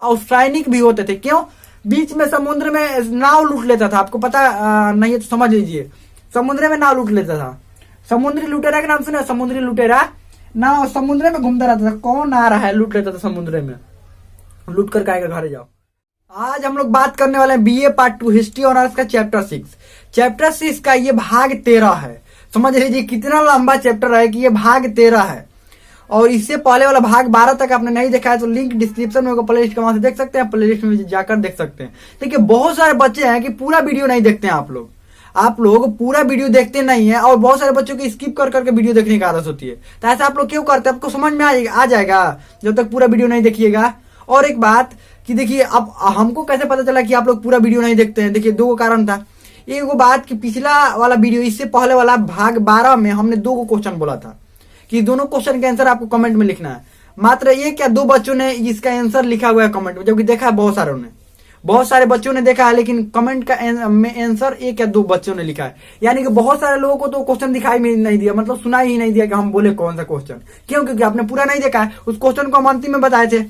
सैनिक भी होते थे। क्यों? बीच में समुद्र में नाव लूट लेता था। आपको पता नहीं है तो समझ लीजिए, समुद्र में नाव लूट लेता था। समुद्री लुटेरा के नाम सुना? समुद्री लुटेरा नाव समुद्र में घूमता रहता था। कौन आ रहा है? लूट लेता था समुद्र में, लूट कर आएगा घर जाओ। आज हम लोग बात करने वाले हैं बीए पार्ट 2 हिस्ट्री ऑनर्स का चैप्टर 6। चैप्टर 6 का ये भाग 13 है। समझ लीजिए कितना लंबा चैप्टर है कि ये भाग 13 है। और इससे पहले वाला भाग 12 तक आपने नहीं देखा है तो लिंक डिस्क्रिप्शन में होगा, प्ले लिस्ट वहां से देख सकते हैं, प्ले लिस्ट में जाकर देख सकते हैं। देखिए बहुत सारे बच्चे हैं कि पूरा वीडियो नहीं देखते हैं। आप लोग पूरा वीडियो देखते नहीं है और बहुत सारे बच्चों की स्किप कर करके वीडियो देखने की आदत होती है। तो ऐसा आप लोग क्यों करते हैं? आपको समझ में आ जाएगा जब तक पूरा वीडियो नहीं देखिएगा। और एक बात कि देखिए अब हमको कैसे पता चला कि आप लोग पूरा वीडियो नहीं देखते हैं? देखिए दो कारण था। एक वो बात कि पिछला वाला वीडियो, इससे पहले वाला भाग 12 में हमने 2 क्वेश्चन बोला था कि दोनों क्वेश्चन के आंसर आपको कमेंट में लिखना है। मात्र एक या 2 बच्चों ने इसका आंसर लिखा हुआ है कमेंट में, जबकि देखा है बहुत सारे बच्चों ने देखा है, लेकिन कमेंट का आंसर 1 या 2 बच्चों ने लिखा है। यानी कि बहुत सारे लोगों को तो क्वेश्चन दिखाई नहीं दिया, मतलब सुनाई ही नहीं दिया कि हम बोले कौन सा क्वेश्चन। क्यों? क्योंकि आपने पूरा नहीं देखा है। उस क्वेश्चन को हम अंतिम में बताए थे।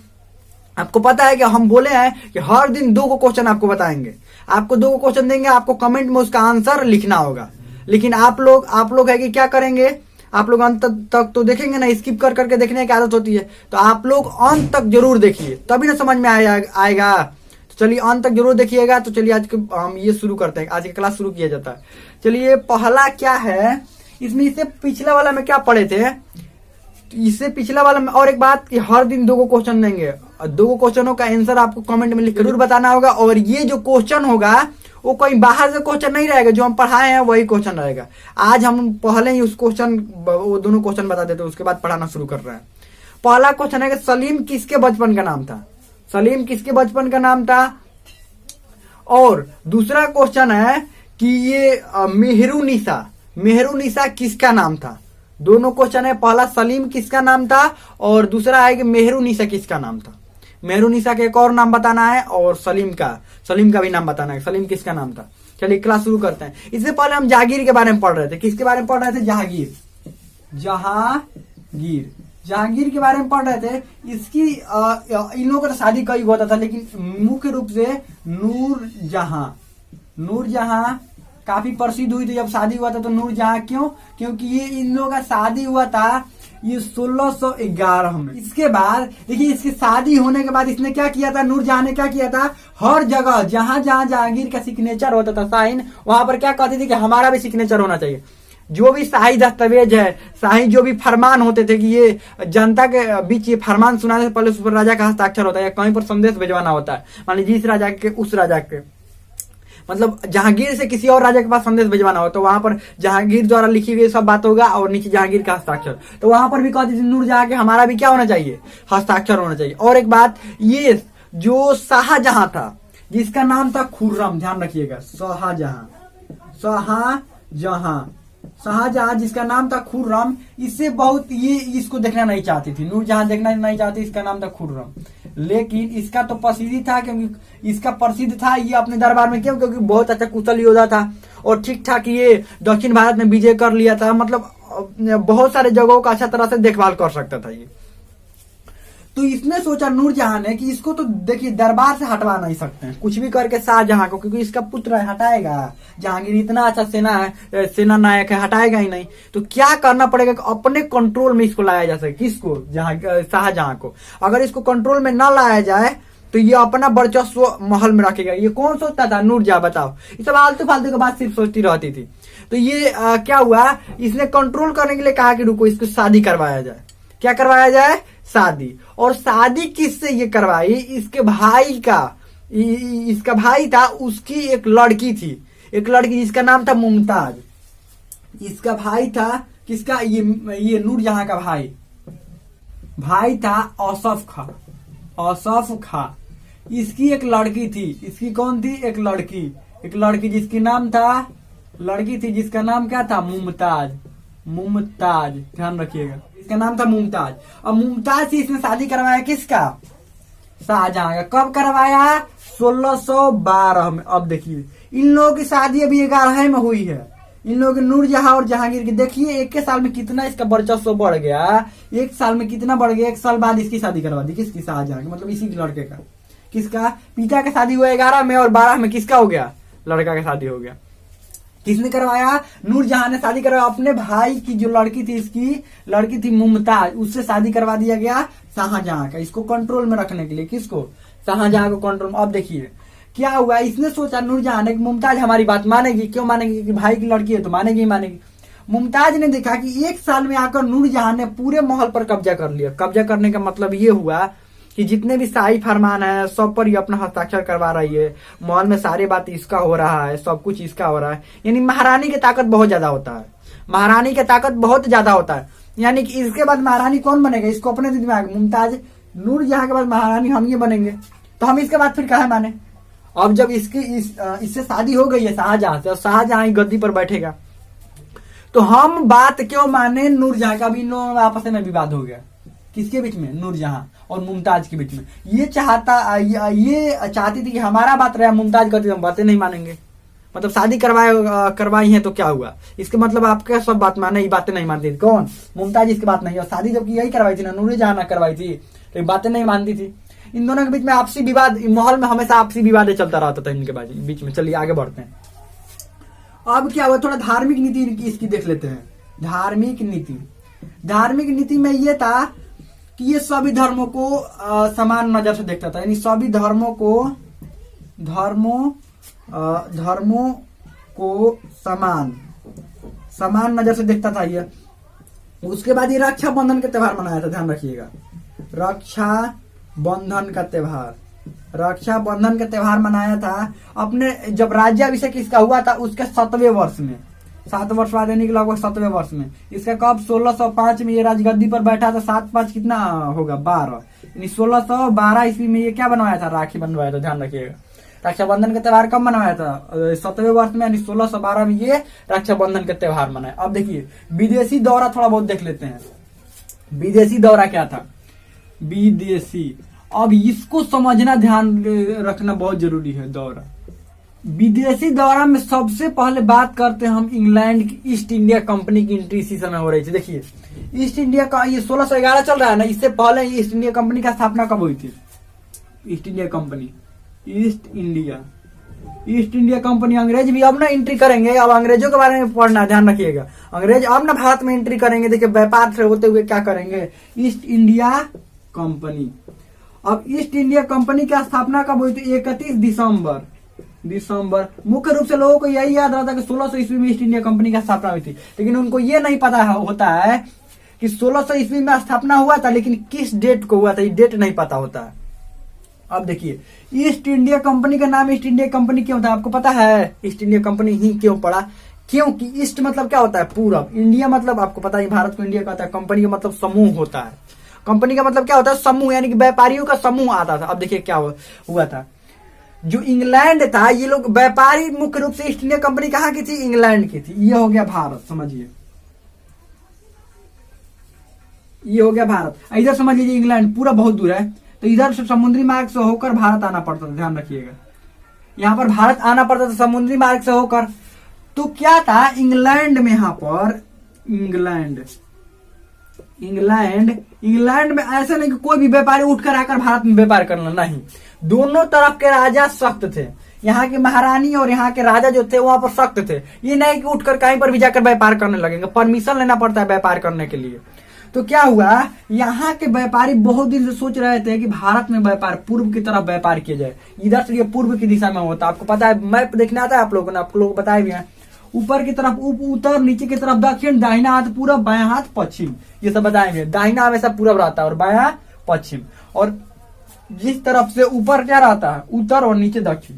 आपको पता है कि हम बोले हैं कि हर दिन 2 क्वेश्चन आपको बताएंगे, आपको 2 क्वेश्चन देंगे, आपको कमेंट में उसका आंसर लिखना होगा। लेकिन आप लोग है कि क्या करेंगे? आप लोग अंत तक तो देखेंगे ना, स्किप कर करके देखने की आदत होती है। तो आप लोग अंत तक जरूर देखिए, तभी ना समझ में आएगा। तो चलिए अंत तक जरूर देखिएगा। तो चलिए आज हम ये शुरू करते हैं, आज की क्लास शुरू किया जाता है। चलिए पहला क्या है इसमें, इससे पिछला वाला में क्या पढ़े थे? इससे पिछला वाला में और एक बात कि हर दिन 2 क्वेश्चन देंगे, 2 क्वेश्चनों का आंसर आपको कमेंट में लिख जरूर बताना होगा। और ये जो क्वेश्चन होगा वो कोई बाहर से क्वेश्चन नहीं रहेगा, जो हम पढ़ाए हैं वही क्वेश्चन रहेगा। आज हम पहले ही वो दोनों क्वेश्चन बता देते, उसके बाद पढ़ाना शुरू कर रहे हैं। पहला क्वेश्चन है कि सलीम किसके बचपन का नाम था? सलीम किसके बचपन का नाम था? और दूसरा क्वेश्चन है कि ये मेहरुनिसा किसका नाम था? दोनों क्वेश्चन है। पहला सलीम किसका नाम था और दूसरा है कि मेहरुनिसा किसका नाम था। मेहरुनिसा का एक और नाम बताना है और सलीम का भी नाम बताना है, सलीम किसका नाम था। चलिए क्लास शुरू करते हैं। इससे पहले हम जहांगीर के बारे में पढ़ रहे थे। किसके बारे में पढ़ रहे थे? जहांगीर के बारे में पढ़ रहे थे। इसकी इन लोगों का शादी कई होता था, लेकिन मुख्य रूप से नूरजहां काफी प्रसिद्ध हुई थी जब शादी हुआ था। तो नूरजहां क्यों? क्योंकि ये इन लोगों का शादी हुआ था ये 1611 में। इसके बाद देखिए, इसकी शादी होने के बाद इसने क्या किया था? नूरजहां ने क्या किया था? हर जगह जहां जहांगीर का सिग्नेचर होता था, साइन, वहां पर क्या कहती थी कि हमारा भी सिग्नेचर होना चाहिए। जो भी शाही दस्तावेज है, शाही जो भी फरमान होते थे कि ये जनता के बीच ये फरमान सुनाने से पहले उस पर राजा का हस्ताक्षर होता है या कहीं पर संदेश भिजवाना होता है। मान लीजिए इस राजा के उस राजा के, मतलब जहांगीर से किसी और राजा के पास संदेश भिजवाना हो तो वहां पर जहांगीर द्वारा लिखी गई सब बात होगा और नीचे जहांगीर का हस्ताक्षर। तो वहां पर भी कहती थी नूरजहां के हमारा भी क्या होना चाहिए? हस्ताक्षर होना चाहिए। और एक बात, ये जो शाहजहां था जिसका नाम था खुर्रम, ध्यान रखिएगा, शाहजहां जिसका नाम था खुर्रम, इससे बहुत ये इसको देखना नहीं चाहती थी। नूरजहां देखना नहीं चाहती, इसका नाम था खुर्रम। लेकिन इसका तो प्रसिद्ध था, क्योंकि इसका प्रसिद्ध था ये अपने दरबार में। क्यों? क्योंकि बहुत अच्छा कुशल योद्धा था और ठीक ठाक ये दक्षिण भारत में विजय कर लिया था। मतलब बहुत सारे जगहों का अच्छा तरह से देखभाल कर सकता था ये। तो इसने सोचा नूरजहां ने कि इसको तो देखिए दरबार से हटवा नहीं सकते हैं कुछ भी करके शाहजहां को, क्योंकि इसका पुत्र है, हटाएगा? जहांगीर इतना अच्छा सेना नायक है, हटाएगा ही नहीं। तो क्या करना पड़ेगा कि अपने कंट्रोल में इसको लाया जा सके। किसको? शाहजहां को। अगर इसको कंट्रोल में ना लाया जाए तो ये अपना वर्चस्व महल में रखेगा। ये कौन सोचता था? नूरजहां। बताओ, ये सब आलतू फालतू की बात सिर्फ सोचती रहती थी। तो ये क्या हुआ, इसने कंट्रोल करने के लिए कहा कि रुको, इसको शादी करवाया जाए। क्या करवाया जाए? शादी। और शादी किससे ये करवाई? इसके भाई का, इसका भाई था, उसकी एक लड़की थी, जिसका नाम था मुमताज। इसका भाई था किसका? ये नूरजहां का भाई था औसफ खां। इसकी एक लड़की थी। इसकी कौन थी? एक लड़की जिसकी नाम था, जिसका नाम क्या था? मुमताज। ध्यान रखिएगा, इसका नाम था मुमताज। और मुमताज से इसने शादी करवाया किसका? शाहजहां का। कब करवाया? 1612 में। अब देखिए इन लोगों की शादी अभी 11 में हुई है। इन लोगों के नूरजहां और जहांगीर की देखिए एक के साल में कितना इसका वर्चस्व बढ़ गया। एक साल में कितना बढ़ गया? 1 साल बाद इसकी शादी करवा दी। किसकी? शाहजहां की, मतलब इसी के लड़के का। किसका? पिता का शादी हुआ 11 में और 12 में किसका हो गया? लड़का का शादी हो गया। किसने करवाया? नूरजहां ने शादी करवाया। अपने भाई की जो लड़की थी, इसकी लड़की थी मुमताज, उससे शादी करवा दिया गया शाहजहां का, इसको कंट्रोल में रखने के लिए। किसको? शाहजहां को कंट्रोल में। अब देखिए क्या हुआ, इसने सोचा नूरजहां ने कि मुमताज हमारी बात मानेगी। क्यों मानेगी? कि भाई की लड़की है तो मानेगी ही मानेगी। मुमताज ने देखा कि 1 साल में आकर नूरजहां ने पूरे महल पर कब्जा कर लिया। कब्जा करने का मतलब ये हुआ कि जितने भी शाही फरमान है सब पर ये अपना हस्ताक्षर करवा रही है। महल में सारी बात इसका हो रहा है, सब कुछ इसका हो रहा है। यानी महारानी की ताकत बहुत ज्यादा होता है, महारानी की ताकत बहुत ज्यादा होता है। यानी कि इसके बाद महारानी कौन बनेगा? इसको अपने दिमाग मुमताज, नूरजहां के बाद महारानी हम ये बनेंगे, तो हम इसके बाद फिर कहा माने। अब जब इससे शादी हो गई है शाहजहां से, और शाहजहां गद्दी पर बैठेगा, तो हम बात क्यों माने नूरजहां का? भी इन आपस में विवाद हो गया। किसके बीच में? नूरजहां और मुमताज के बीच में। ये चाहती थी कि हमारा बात रहे, मुमताज कहती हम बातें नहीं मानेंगे। मतलब शादी करवाई है तो क्या हुआ? इसके मतलब आपका सब बात माने, ये बातें नहीं मानती थी। कौन? मुमताज इसकी बात नहीं। और शादी जब यही करवाई थी ना, नूरजहां ना करवाई थी, तो बातें नहीं मानती थी। इन दोनों के बीच में आपसी विवाद, महल में हमेशा आपसी विवाद चलता रहता था इनके बीच में। चलिए आगे बढ़ते हैं। अब क्या हुआ, थोड़ा धार्मिक नीति इसकी देख लेते हैं। धार्मिक नीति में ये था कि ये सभी धर्मों को समान नजर से देखता था। यानी सभी धर्मों को समान नजर से देखता था ये। उसके बाद ये रक्षाबंधन का त्योहार मनाया था, ध्यान रखिएगा। रक्षाबंधन का त्योहार मनाया था अपने, जब राज्याभिषेक इसका हुआ था उसके 7वें वर्ष में। 7 वर्ष बाद यानी कि लगभग 7वें वर्ष में। इसका कब? 1605 में ये राजगद्दी पर बैठा था। 7-5 कितना होगा? 12। यानी 1612 ईस्वी में ये क्या बनवाया था? राखी बनवाया था, ध्यान रखिएगा। रक्षाबंधन का त्योहार कब मनवाया था? 7वें वर्ष में, यानी 1612 में ये रक्षाबंधन का त्योहार मनाया। अब देखिए विदेशी दौरा थोड़ा बहुत देख लेते हैं। विदेशी दौरा क्या था? विदेशी, अब इसको समझना, ध्यान रखना बहुत जरूरी है। दौरा, विदेशी दौरा में सबसे पहले बात करते हैं हम इंग्लैंड की ईस्ट इंडिया कंपनी की एंट्री इसी समय हो रही थी। देखिए ईस्ट इंडिया का ये 1611 चल रहा है ना, इससे पहले ईस्ट इंडिया कंपनी का स्थापना कब हुई थी? ईस्ट इंडिया कंपनी अंग्रेज भी अब ना एंट्री करेंगे। अब अंग्रेजों के बारे में पढ़ना, ध्यान रखिएगा। अंग्रेज अब ना भारत में एंट्री करेंगे। देखिए व्यापार से होते हुए क्या करेंगे? East India company. अब ईस्ट इंडिया कंपनी की स्थापना कब हुई थी? 31 दिसंबर। मुख्य रूप से लोगों को यही याद रहता है कि 1600 ईस्वी में ईस्ट इंडिया कंपनी की स्थापना हुई थी, लेकिन उनको ये नहीं पता होता है कि 1600 ईस्वी में स्थापना हुआ था, लेकिन किस डेट को हुआ था, ये डेट नहीं पता होता है। अब देखिए ईस्ट इंडिया कंपनी का नाम ईस्ट इंडिया कंपनी क्यों था? आपको पता है ईस्ट इंडिया कंपनी ही क्यों पड़ा? क्योंकि ईस्ट मतलब क्या होता है? पूरब। इंडिया मतलब आपको पता है भारत को इंडिया कहता है। कंपनी का मतलब समूह होता है। कंपनी का मतलब क्या होता है? समूह, यानी कि व्यापारियों का समूह आता था। अब देखिए क्या हुआ था, जो इंग्लैंड था, ये लोग व्यापारी मुख्य रूप से ईस्ट इंडिया कंपनी कहाँ की थी? इंग्लैंड की थी। ये हो गया भारत, समझिए, ये हो गया भारत। इधर समझ लीजिए इंग्लैंड पूरा बहुत दूर है, तो इधर से समुद्री मार्ग से होकर भारत आना पड़ता था, ध्यान रखिएगा। यहाँ पर भारत आना पड़ता था समुद्री मार्ग से होकर। तो क्या था इंग्लैंड में, यहाँ पर इंग्लैंड में ऐसा नहीं कि कोई भी व्यापारी उठकर आकर भारत में व्यापार करना, नहीं। दोनों तरफ के राजा सख्त थे। यहाँ की महारानी और यहाँ के राजा जो थे वहां पर सख्त थे। ये नहीं कि उठकर कहीं पर भी जाकर व्यापार करने लगेंगे, परमिशन लेना पड़ता है व्यापार करने के लिए। तो क्या हुआ, यहाँ के व्यापारी बहुत दिन से सोच रहे थे कि भारत में व्यापार, पूर्व की तरफ व्यापार किया जाए। इधर से ये पूर्व की दिशा में होता, आपको पता है, मैप देखने आता है आप लोगों ने, आप लोग बताए भी हैं। ऊपर की तरफ उत्तर, नीचे की तरफ दक्षिण, दाहिना हाथ पूरब, बायां हाथ पश्चिम, ये सब बताएंगे। दाहिना हमेशा पूरब रहता है और बायां पश्चिम। और जिस तरफ से ऊपर क्या रहता है? उत्तर, और नीचे दक्षिण।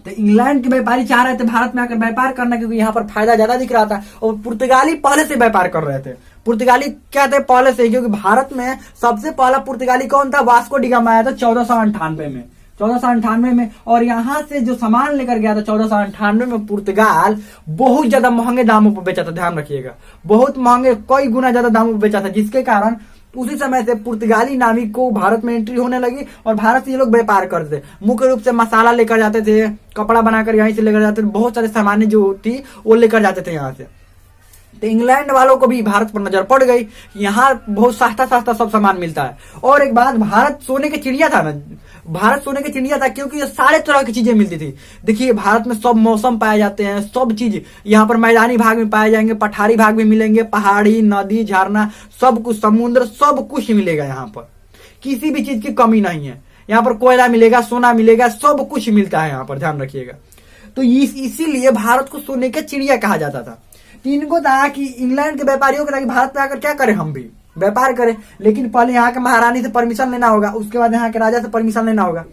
तो इंग्लैंड के व्यापारी चाह रहे थे भारत में आकर व्यापार करना, क्योंकि यहाँ पर फायदा ज्यादा दिख रहा था। और पुर्तगाली पहले से व्यापार कर रहे थे। पुर्तगाली क्या थे? पहले से, क्योंकि भारत में सबसे पहला पुर्तगाली कौन था? वास्को डी गामा आया था 1498 में। और यहाँ से जो सामान लेकर गया था 1498 में, पुर्तगाल बहुत ज्यादा महंगे दामों पर बेचा था, ध्यान रखिएगा। बहुत महंगे, कई गुना ज्यादा दामों पर बेचा था, जिसके कारण उसी समय से पुर्तगाली नाविक को भारत में एंट्री होने लगी और भारत से ये लोग व्यापार करते थे। मुख्य रूप से मसाला लेकर जाते थे, कपड़ा बनाकर यहीं से लेकर जाते थे, बहुत सारे सामान जो थी वो लेकर जाते थे यहाँ से। तो इंग्लैंड वालों को भी भारत पर नजर पड़ गई। यहाँ बहुत सस्ता सस्ता सब सामान मिलता है। और एक बात, भारत सोने की चिड़िया था ना, भारत सोने की चिड़िया था क्योंकि ये सारे तरह की चीजें मिलती थी। देखिए भारत में सब मौसम पाए जाते हैं, सब चीज यहाँ पर मैदानी भाग में पाए जाएंगे, पठारी भाग में मिलेंगे, पहाड़ी, नदी, झरना, सब कुछ, समुद्र, सब कुछ मिलेगा। यहाँ पर किसी भी चीज की कमी नहीं है। यहाँ पर कोयला मिलेगा, सोना मिलेगा, सब कुछ मिलता है यहाँ पर, ध्यान रखिएगा। तो इसीलिए भारत को सोने का चिड़िया कहा जाता था। तो इनको था कि इंग्लैंड के व्यापारियों को था कि भारत में आकर क्या करें, हम भी व्यापार करें, लेकिन पहले यहाँ के महारानी से परमिशन लेना होगा, उसके बाद यहाँ के राजा से परमिशन लेना होगा।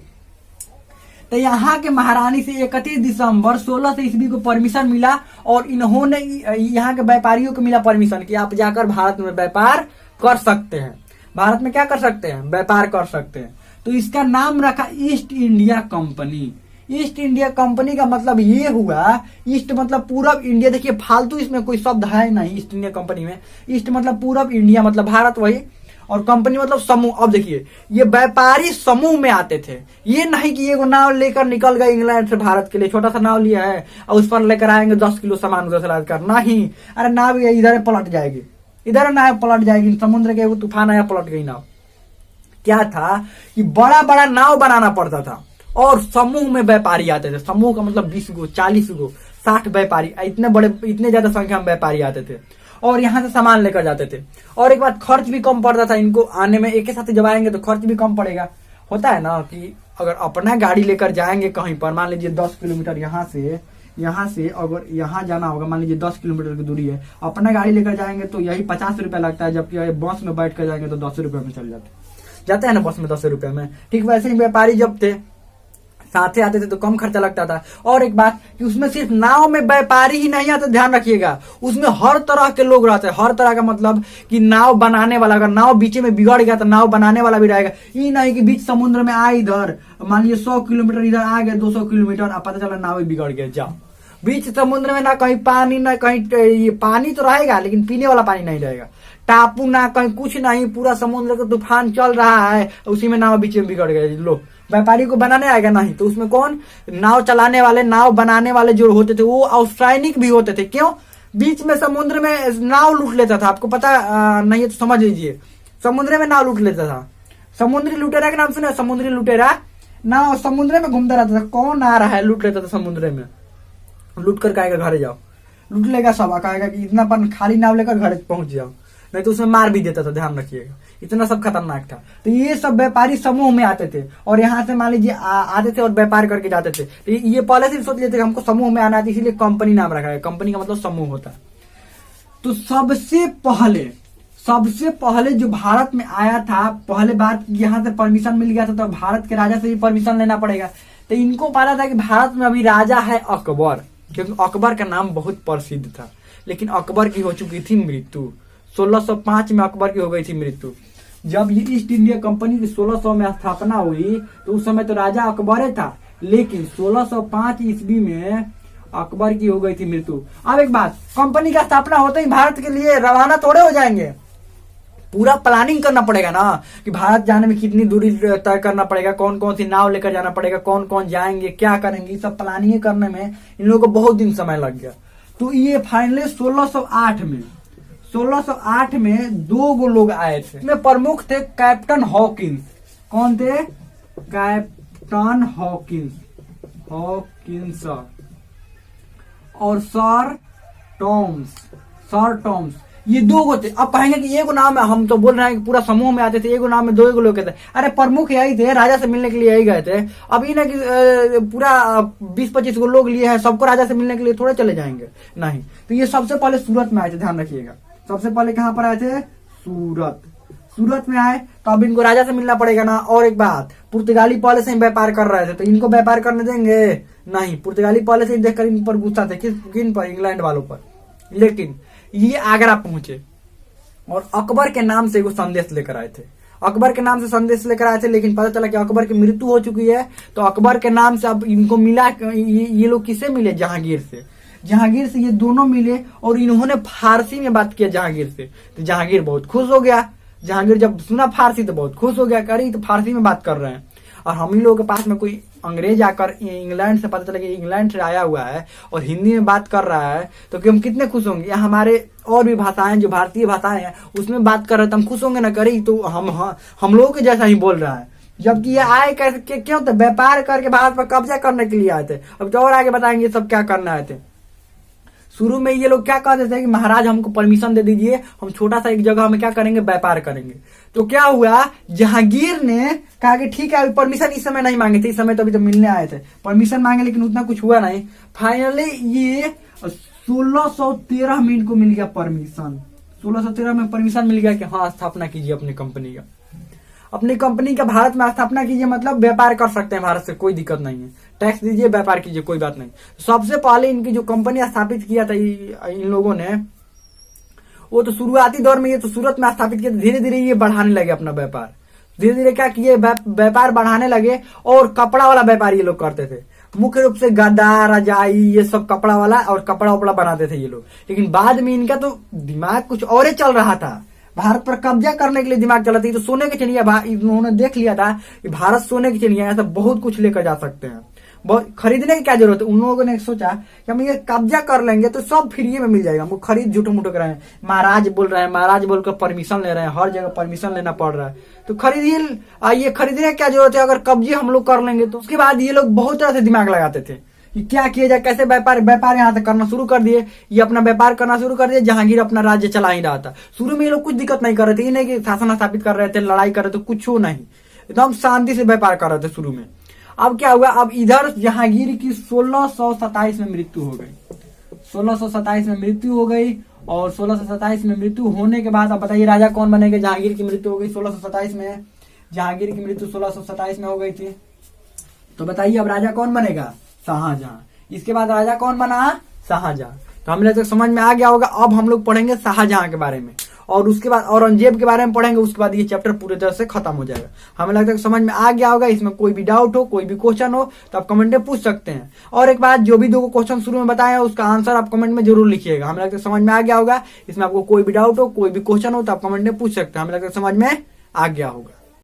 तो यहाँ के महारानी से 31 दिसंबर 1600 ईस्वी को परमिशन मिला और इन्होंने यहाँ के व्यापारियों को मिला परमिशन कि आप जाकर भारत में व्यापार कर सकते हैं। भारत में क्या कर सकते हैं, व्यापार कर सकते हैं। तो इसका नाम रखा east India company. East India company का मतलब ये हुआ, ईस्ट मतलब पूरब इंडिया। देखिए फालतू इसमें कोई शब्द है नहीं ईस्ट इंडिया कंपनी में। ईस्ट मतलब पूरब, इंडिया मतलब भारत, वही, और कंपनी मतलब समूह। अब देखिए ये व्यापारी समूह में आते थे, ये नहीं कि ये नाव लेकर निकल गए इंग्लैंड से भारत के लिए, छोटा सा नाव लिया है और उस पर लेकर आएंगे 10 किलो सामान उधर से लाद कर, नहीं। अरे नाव इधर पलट जाएगी, इधर नाव पलट जाएगी, समुद्र के तूफान आया पलट गई नाव। क्या था कि बड़ा बड़ा नाव बनाना पड़ता था और समूह में व्यापारी आते थे। समूह का मतलब 20 गो, 40 गो, 60 व्यापारी, इतने ज्यादा संख्या में व्यापारी आते थे और यहाँ से सामान लेकर जाते थे। और एक बात, खर्च भी कम पड़ता था इनको आने में। एक के साथ जब आएंगे तो खर्च भी कम पड़ेगा। होता है ना कि अगर अपना गाड़ी लेकर जाएंगे कहीं पर, मान लीजिए 10 किलोमीटर यहाँ से अगर यहाँ जाना होगा, मान लीजिए 10 किलोमीटर की दूरी है, अपना गाड़ी लेकर जाएंगे तो यही 50 रुपया लगता है, जबकि बस में बैठ कर जाएंगे तो 10 रुपये में चल जाते हैं ना, बस में 10 रुपये में। ठीक वैसे ही व्यापारी जब थे साथे आते थे तो कम खर्चा लगता था। और एक बात कि उसमें सिर्फ नाव में व्यापारी ही नहीं आते, ध्यान रखिएगा, उसमें हर तरह के लोग रहते हैं। हर तरह का मतलब कि नाव बनाने वाला, अगर नाव बीच में बिगड़ गया तो नाव बनाने वाला भी रहेगा। ये नहीं कि बीच समुद्र में आए, इधर मान लीजिए 100 किलोमीटर इधर आ गए, 200 किलोमीटर, अब पता चला नाव ही बिगड़ गया, जाओ। बीच समुद्र में ना कहीं पानी, ना कहीं, ये पानी तो रहेगा लेकिन पीने वाला पानी नहीं रहेगा, टापू ना कहीं, कुछ नहीं, पूरा समुद्र का तूफान चल रहा है, उसी में नाव बीच में बिगड़ गए। लो, व्यापारी को बनाने आएगा नहीं, तो उसमें कौन, नाव चलाने वाले, नाव बनाने वाले जो होते थे वो औसैनिक भी होते थे। क्यों, बीच में समुद्र में नाव लूट लेता था, आपको पता नहीं है तो समझ लीजिए, समुद्र में नाव लूट लेता था। समुद्री लुटेरा का नाम सुना, समुद्री लुटेरा, नाव समुद्र में घूमता रहता था। कौन आ रहा है, लूट लेता था समुद्र में, लूट कर कहेगा घर जाओ, लूट लेगा सब, कहेगा कि इतना खाली नाव लेकर घर पहुंच जाओ, नहीं तो उसमें मार भी देता था, ध्यान रखिएगा, इतना सब खतरनाक था। तो ये सब व्यापारी समूह में आते थे और यहाँ से मान लीजिए आते थे और व्यापार करके जाते थे। तो ये पहले से सोच लेते थे हमको समूह में आना है, इसीलिए कंपनी नाम रखा है। कंपनी का मतलब समूह होता है। तो सबसे पहले जो भारत में आया था, पहले बात यहाँ से परमिशन मिल गया था, तो भारत के राजा से भी परमिशन लेना पड़ेगा। तो इनको पता था कि भारत में अभी राजा है अकबर, क्योंकि अकबर का नाम बहुत प्रसिद्ध था। लेकिन अकबर की हो चुकी थी मृत्यु, 1605 में अकबर की हो गई थी मृत्यु। जब ये ईस्ट इंडिया कंपनी की 1600 में स्थापना हुई तो उस समय तो राजा अकबर था, लेकिन 1605 ईस्वी में अकबर की हो गई थी मृत्यु। अब एक बात, कंपनी का स्थापना होते ही भारत के लिए रवाना थोड़े हो जाएंगे, पूरा प्लानिंग करना पड़ेगा ना कि भारत जाने में कितनी दूरी तय करना पड़ेगा, कौन कौन सी नाव लेकर जाना पड़ेगा, कौन कौन जाएंगे, क्या करेंगे, सब प्लानिंग करने में इन लोगों को बहुत दिन समय लग गया। तो ये फाइनली 1608 में 2 लोग आए थे। इसमें प्रमुख थे कैप्टन हॉकिंस। कौन थे, कैप्टन हॉकिंस और सर टॉम्स, ये 2 थे। अब कहेंगे कि एगो नाम है, हम तो बोल रहे हैं कि पूरा समूह में आते थे, एगो नाम में 2 लोग थे। अरे प्रमुख यही थे, राजा से मिलने के लिए यही गए थे। अब ये ना कि पूरा 20-25 लोग लिए हैं, सबको राजा से मिलने के लिए थोड़े चले जाएंगे, नहीं। तो ये सबसे पहले सूरत में आए थे, ध्यान रखिएगा। सबसे पहले कहां पर आए थे, सूरत में आए। तो अब इनको राजा से मिलना पड़ेगा ना। और एक बात, पुर्तगाली पहले से ही व्यापार कर रहे थे, तो इनको व्यापार करने देंगे नहीं। पुर्तगाली पहले से ही देखकर इन पर गुस्सा थे, किन पर, इंग्लैंड वालों पर। लेकिन ये आगरा पहुंचे और अकबर के नाम से वो संदेश लेकर आए थे। अकबर के नाम से संदेश लेकर आए थे, लेकिन पता चला कि अकबर की मृत्यु हो चुकी है। तो अकबर के नाम से अब इनको मिला, ये लोग किससे मिले, जहांगीर से ये दोनों मिले और इन्होंने फारसी में बात किया जहांगीर से। तो जहांगीर बहुत खुश हो गया। जहांगीर जब सुना फारसी तो बहुत खुश हो गया, करी तो फारसी में बात कर रहे हैं। और हम ही लोगों के पास में कोई अंग्रेज आकर इंग्लैंड से, पता चला कि इंग्लैंड से आया हुआ है और हिंदी में बात कर रहा है, तो कि हम कितने खुश होंगे। हमारे और भी भाषाएं जो भारतीय भाषाएं हैं उसमें बात कर रहे हैं तो हम खुश होंगे ना, करी तो हम लोगों के जैसा ही बोल रहा है। जबकि ये आए कैसे, क्यों? तो व्यापार करके भारत पर कब्जा करने के लिए आए थे। अब तो और आगे बताएंगे सब क्या करना आए थे। शुरू में ये लोग क्या कहते थे कि महाराज हमको परमिशन दे दीजिए, हम छोटा सा एक जगह में क्या करेंगे, व्यापार करेंगे। तो क्या हुआ, जहांगीर ने कहा कि ठीक है, अभी परमिशन इस समय नहीं मांगे थे, इस समय तो अभी तो मिलने आए थे, परमिशन मांगे लेकिन उतना कुछ हुआ नहीं। फाइनली ये 1613 में इनको मिल गया परमिशन। 1613 में परमिशन मिल गया कि हाँ स्थापना कीजिए अपनी कंपनी का, अपनी कंपनी का भारत में स्थापना कीजिए, मतलब व्यापार कर सकते हैं भारत से, कोई दिक्कत नहीं है, टैक्स दीजिए, व्यापार कीजिए, कोई बात नहीं। सबसे पहले इनकी जो कंपनी स्थापित किया था इन लोगों ने, वो तो शुरुआती दौर में ये तो सूरत में स्थापित किया, धीरे धीरे ये बढ़ाने लगे अपना व्यापार। धीरे धीरे क्या किए, व्यापार बढ़ाने लगे और कपड़ा वाला व्यापार ये लोग करते थे। मुख्य रूप से गद्दा, रजाई, ये सब कपड़ा वाला और कपड़ा उपड़ा बनाते थे ये लोग। लेकिन बाद में इनका तो दिमाग कुछ और ही चल रहा था, भारत पर कब्जा करने के लिए दिमाग चला था। तो सोने की चिड़िया इन्होंने देख लिया था कि भारत सोने की चिड़िया है, ऐसा बहुत कुछ लेकर जा सकते हैं, बहुत खरीदने की क्या जरूरत है। उन लोगों ने सोचा कि हम ये कब्जा कर लेंगे तो सब फ्री में मिल जाएगा, हमको खरीद झूठो मूठो कर रहे हैं, महाराज बोल रहे हैं, महाराज बोलकर परमिशन ले रहे हैं, हर जगह परमिशन लेना पड़ रहा है, तो खरीदिए। ये खरीदने की क्या जरूरत है, अगर कब्जे हम लोग कर लेंगे तो। उसके बाद ये लोग बहुत तरह से दिमाग लगाते थे कि क्या किया जाए, कैसे व्यापार यहाँ से करना शुरू कर दिए। ये अपना व्यापार करना शुरू कर दिए, जहांगीर अपना राज्य चला ही रहा था। शुरू में ये लोग कुछ दिक्कत नहीं कर रहे थे, ये नहीं कि शासन स्थापित कर रहे थे, लड़ाई कर रहे थे, कुछ नहीं, एकदम शांति से व्यापार कर रहे थे शुरू में। अब क्या हुआ, अब इधर जहांगीर की 1627 में मृत्यु हो गई। 1627 में मृत्यु हो गई और 1627 में मृत्यु होने के बाद अब बताइए राजा कौन बनेगा। जहांगीर की मृत्यु हो गई 1627 में, जहांगीर की मृत्यु 1627 में हो गई थी। तो बताइए अब राजा कौन बनेगा, शाहजहां। इसके बाद राजा कौन बना, शाहजहां। तो हमें लगता है समझ में आ गया होगा। अब हम लोग पढ़ेंगे शाहजहां के बारे में और उसके बाद औरंगजेब के बारे में पढ़ेंगे। उसके बाद ये चैप्टर पूरी तरह से खत्म हो जाएगा। हमें लगता है कि समझ में आ गया होगा। इसमें कोई भी डाउट हो, कोई भी क्वेश्चन हो तो आप कमेंट में पूछ सकते हैं। और एक बात, जो भी दो क्वेश्चन शुरू में बताया उसका आंसर आप कमेंट में जरूर लिखिएगा। हमें लगता है समझ में आ गया होगा। इसमें आपको कोई भी डाउट हो, कोई भी क्वेश्चन हो तो आप कमेंट में पूछ सकते हैं। हमें लगता है समझ में आ गया होगा।